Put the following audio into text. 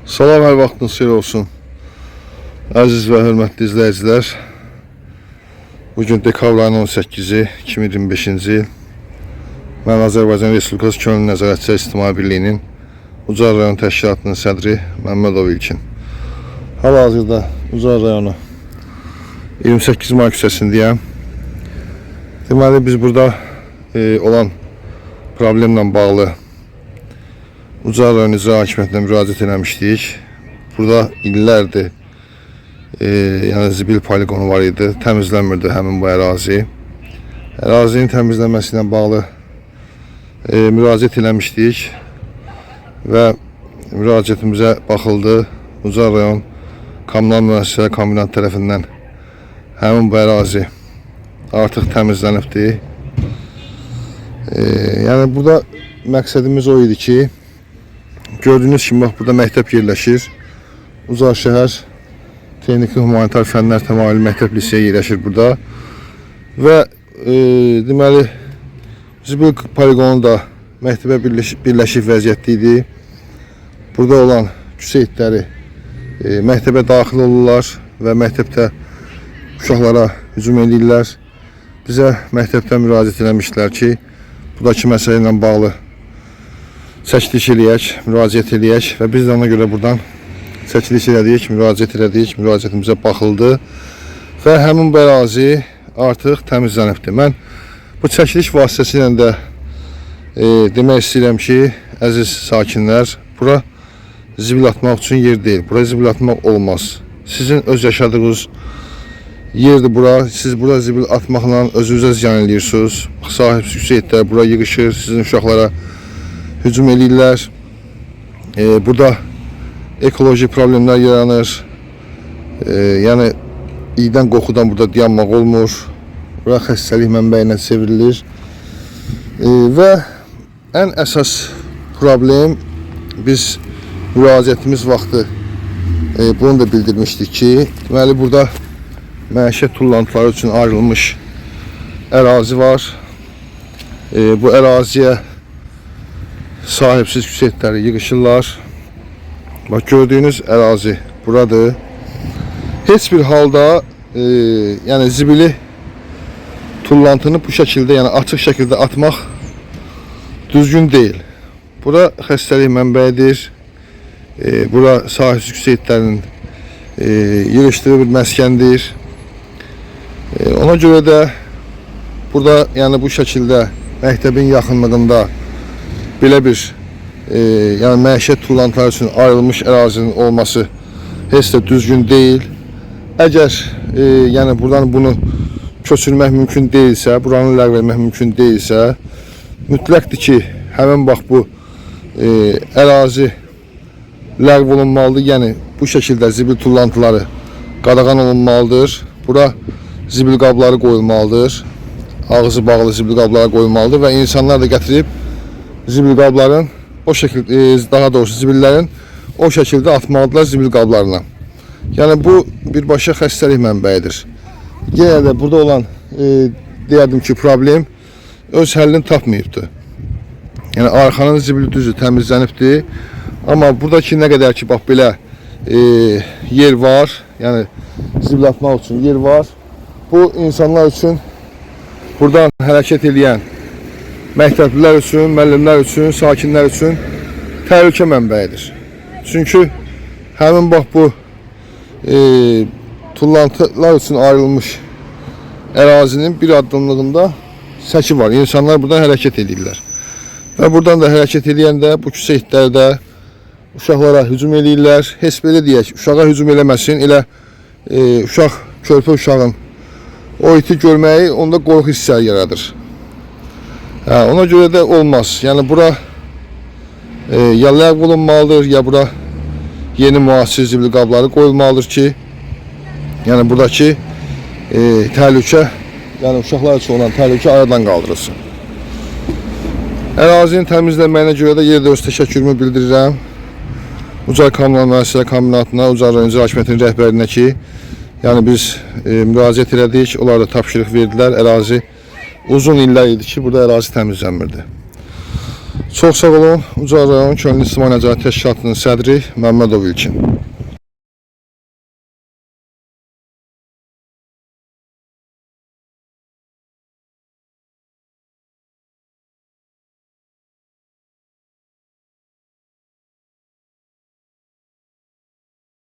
Salam, hər vaxtınız xeyir olsun. Əziz və hörmətli izləyicilər, bugün dekabr ayının 18-i 2025-ci il. Mən Azərbaycan Respublikası Könüllü Nəzarətçilər İctimai Birliyinin Ucar rayon təşkilatının sədri Məmmədov İlkin. Hal-hazırda Ucar rayonu 28 may küçəsindəyəm. Deməli, biz burada olan problemlə bağlı Ucar rayon icra hakimiyyətinə müraciət eləmişdik. Burada illərdir yəni zibil poligonu var idi, təmizlənmirdi həmin bu ərazi. Ərazinin təmizlənməsi ilə bağlı müraciət eləmişdik və müraciətimizə baxıldı. Ucar rayon kommunal müəssisələr kombinat tərəfindən həmin bu ərazi artıq təmizlənibdir. Yəni burada məqsədimiz o idi ki, gördüyünüz kimi bax burada məktəb yerləşir. Ucar şəhər Texniki Humanitar Fənlər Təmayüllü Məktəb liseyi yerləşir burada. Və deməli zibil poligonu da məktəbə birləşik vəziyyətdə idi. Burada olan küçə itləri məktəbə daxil olurlar və məktəbdə uşaqlara hücum edirlər. Bizə məktəbdən müraciət eləmişdilər ki, buradakı məsələ ilə bağlı çəkiliş eləyək, müraciət eləyək və biz də ona görə buradan çəkiliş elədik, müraciət elədik, müraciətimizə baxıldı və həmin bu ərazi artıq təmizlənibdir. Mən bu çəkiliş vasitəsilə də demək istəyirəm ki, əziz sakinlər, bura zibil atmaq üçün yer deyil, bura zibil atmaq olmaz. Sizin öz yaşadığınız yerdir bura, siz bura zibil atmaqla özünüzə ziyan edirsiniz. Sahibsiz küçəyətlər bura yığışır, sizin uşaqlara hücum edirlər. Burada ekoloji problemlər yaranır. Yəni iydən qoxudan burada dayanmaq olmur. Bura xəstəlik mənbəyinə çevrilir. Və ən əsas problem, biz müraciətimiz vaxtı bunu da bildirmişdik ki, deməli burada məişət tullantıları üçün ayrılmış ərazi var. Bu əraziyə sahibsiz küçəyətləri yığışırlar. Bax, gördüyünüz ərazi buradır. Heç bir halda yəni zibili tullantını bu şəkildə, yəni açıq şəkildə atmaq düzgün deyil. Bura xəstəlik mənbəyidir. Bura sahibsiz küçəyətlərin yığışdığı bir məskəndir. Ona görə də burada yəni bu şəkildə məktəbin yaxınlığında belə bir yəni məişət tullantıları üçün ayrılmış ərazinin olması heç də düzgün deyil. Əgər yəni buradan bunu köçürmək mümkün deyilsə, buranı ləğv etmək mümkün deyilsə, mütləqdir ki, həmin bax bu ərazi ləğv olunmalıdır. Yəni bu şəkildə zibil tullantıları qadağan olunmalıdır. Bura zibil qabları qoyulmalıdır. Ağzı bağlı zibil qabları qoyulmalıdır və insanlar da gətirib zibil qabların o şəkildə, daha doğrusu zibillərin o şəkildə atmalıdırlar zibil qablarına. Yəni bu birbaşa xəstəlik mənbəyidir. Yenə də burada olan deyərdim ki, problem öz həllini tapmayıbdır. Yəni arxanın zibili düzü təmizlənibdir. Amma buradakı nə qədər ki, bax belə yer var, yəni zibil atmaq üçün yer var. Bu insanlar üçün, buradan hərəkət edən məktəblilər üçün, müəllimlər üçün, sakinlər üçün təhlükə mənbəyidir. Çünki həmin bax bu tullantılar üçün ayrılmış ərazinin bir addımlığında səki var. İnsanlar buradan hərəkət edirlər. Və buradan da hərəkət edəndə bu küçə itlərdə uşaqlara hücum edirlər. Heç belə deyək, uşağa hücum eləməsin, elə uşaq, körpə uşağın o iti görməyi onda qorxu hissləri yaradır. Ona görə də olmaz. Yəni bura ya ləğv olunmalıdır, ya bura yeni müasir zibil qabları qoyulmalıdır ki, yəni buradakı təhlükə, yəni uşaqlar üçün olan təhlükə aradan qaldırılsın. Ərazinin təmizlənməyinə görə də yerdə öz təşəkkürümü bildirirəm. Ucar kommunal müəssisələr kombinatına, Ucar rayon icra hakimiyyətinin rəhbərinə ki, yəni biz müraciət elədik, onlar da tapşırıq verdilər. Ərazi uzun illər idi ki, burada ərazi təmizlənmirdi. Çox sağ olun. Ucar rayon Könüllü İctimai Nəzarət Təşkilatının sədri Məmmədov İlkin.